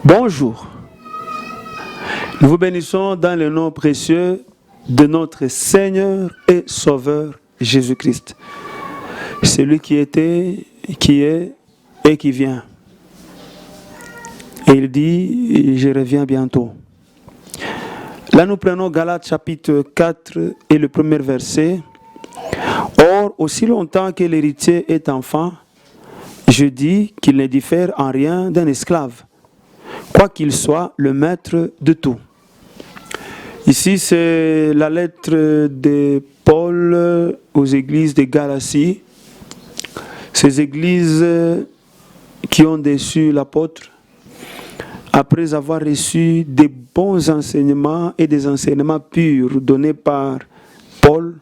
Bonjour. Nous vous bénissons dans le nom précieux de notre Seigneur et Sauveur Jésus-Christ. Celui qui était, qui est et qui vient. Et il dit, je reviens bientôt. Là, nous prenons Galates chapitre 4 et le premier verset. Or, aussi longtemps que l'héritier est enfant, je dis qu'il ne diffère en rien d'un esclave, quoiqu'il soit le maître de tout. Ici, c'est la lettre de Paul aux églises de Galatie. Ces églises qui ont déçu l'apôtre, après avoir reçu des bons enseignements et des enseignements purs donnés par Paul,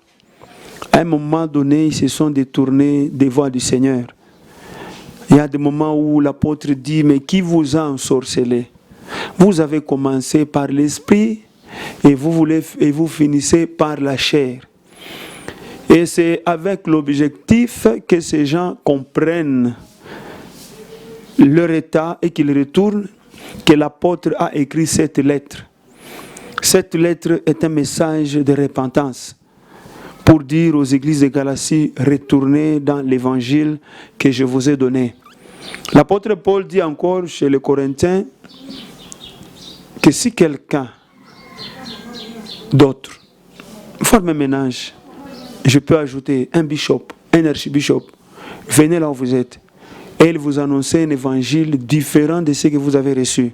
à un moment donné, ils se sont détournés des voies du Seigneur. Il y a des moments où l'apôtre dit, mais qui vous a ensorcelé? Vous avez commencé par l'esprit et vous finissez par la chair. Et c'est avec l'objectif que ces gens comprennent leur état et qu'ils retournent que l'apôtre a écrit cette lettre. Cette lettre est un message de repentance pour dire aux églises de Galatie, retournez dans l'évangile que je vous ai donné. L'apôtre Paul dit encore chez les Corinthiens que si quelqu'un d'autre forme un ménage, je peux ajouter un bishop, un archibishop, venez là où vous êtes et il vous annonce un évangile différent de ce que vous avez reçu,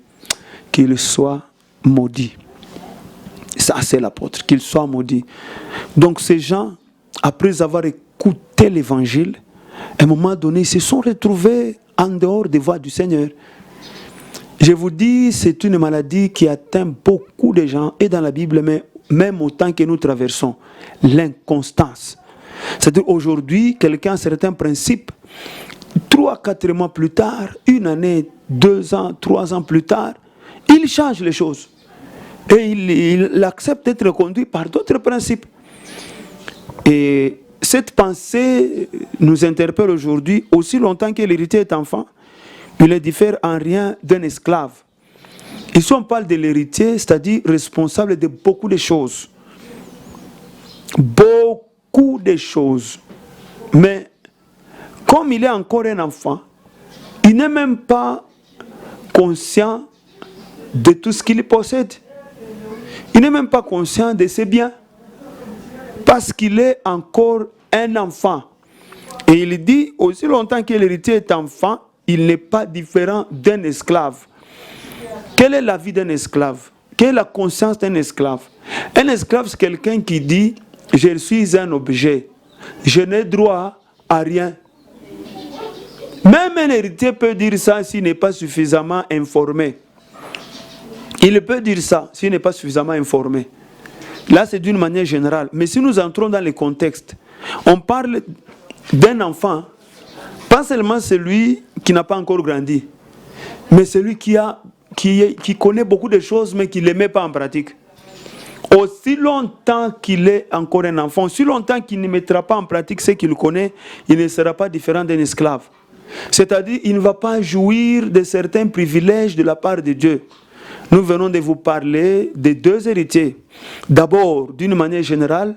qu'il soit maudit. Ça, c'est l'apôtre, qu'il soit maudit. Donc, ces gens, après avoir écouté l'évangile, à un moment donné, ils se sont retrouvés en dehors des voies du Seigneur. Je vous dis, c'est une maladie qui atteint beaucoup de gens, et dans la Bible, mais même au temps que nous traversons, l'inconstance. C'est-à-dire, aujourd'hui, quelqu'un a certains principes, 3-4 mois plus tard, une année, 2 ans, 3 ans plus tard, il change les choses. Et il accepte d'être conduit par d'autres principes. Et cette pensée nous interpelle aujourd'hui, aussi longtemps que l'héritier est enfant, il ne diffère en rien d'un esclave. Ici on parle de l'héritier, c'est-à-dire responsable de beaucoup de choses. Beaucoup de choses. Mais comme il est encore un enfant, il n'est même pas conscient de tout ce qu'il possède. Il n'est même pas conscient de ses biens. Parce qu'il est encore un enfant. Et il dit, aussi longtemps que l'héritier est enfant, il n'est pas différent d'un esclave. Quelle est la vie d'un esclave? Quelle est la conscience d'un esclave? Un esclave, c'est quelqu'un qui dit, je suis un objet. Je n'ai droit à rien. Même un héritier peut dire ça s'il n'est pas suffisamment informé. Il peut dire ça s'il n'est pas suffisamment informé. Là, c'est d'une manière générale. Mais si nous entrons dans le contexte, on parle d'un enfant, pas seulement celui qui n'a pas encore grandi, mais celui qui connaît beaucoup de choses, mais qui ne les met pas en pratique. Aussi longtemps qu'il est encore un enfant, aussi longtemps qu'il ne mettra pas en pratique ce qu'il connaît, il ne sera pas différent d'un esclave. C'est-à-dire, il ne va pas jouir de certains privilèges de la part de Dieu. Nous venons de vous parler des 2 héritiers. D'abord, d'une manière générale,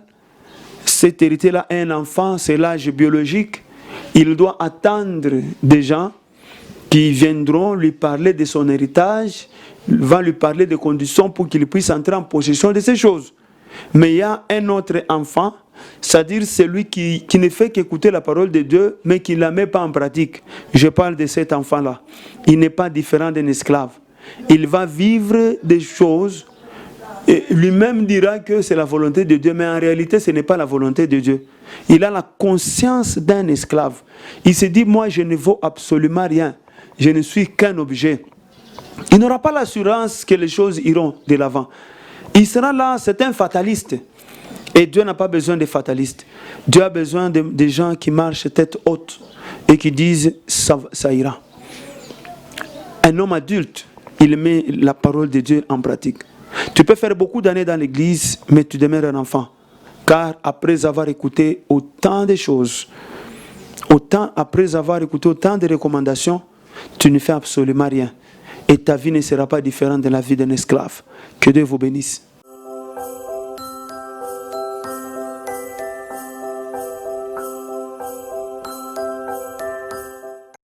cet héritier-là est un enfant, c'est l'âge biologique. Il doit attendre des gens qui viendront lui parler de son héritage, va lui parler des conditions pour qu'il puisse entrer en possession de ces choses. Mais il y a un autre enfant, c'est-à-dire celui qui ne fait qu'écouter la parole de Dieu, mais qui ne la met pas en pratique. Je parle de cet enfant-là. Il n'est pas différent d'un esclave. Il va vivre des choses et lui-même dira que c'est la volonté de Dieu, mais en réalité ce n'est pas la volonté de Dieu. Il a la conscience d'un esclave. Il se dit, moi je ne vaux absolument rien, je ne suis qu'un objet. Il n'aura pas l'assurance que les choses iront de l'avant. Il sera là, c'est un fataliste. Et Dieu n'a pas besoin de fatalistes. Dieu a besoin de gens qui marchent tête haute et qui disent, ça ira. Un homme adulte, il met la parole de Dieu en pratique. Tu peux faire beaucoup d'années dans l'église, mais tu demeures un enfant. Car après avoir écouté autant de choses, après avoir écouté autant de recommandations, tu ne fais absolument rien. Et ta vie ne sera pas différente de la vie d'un esclave. Que Dieu vous bénisse.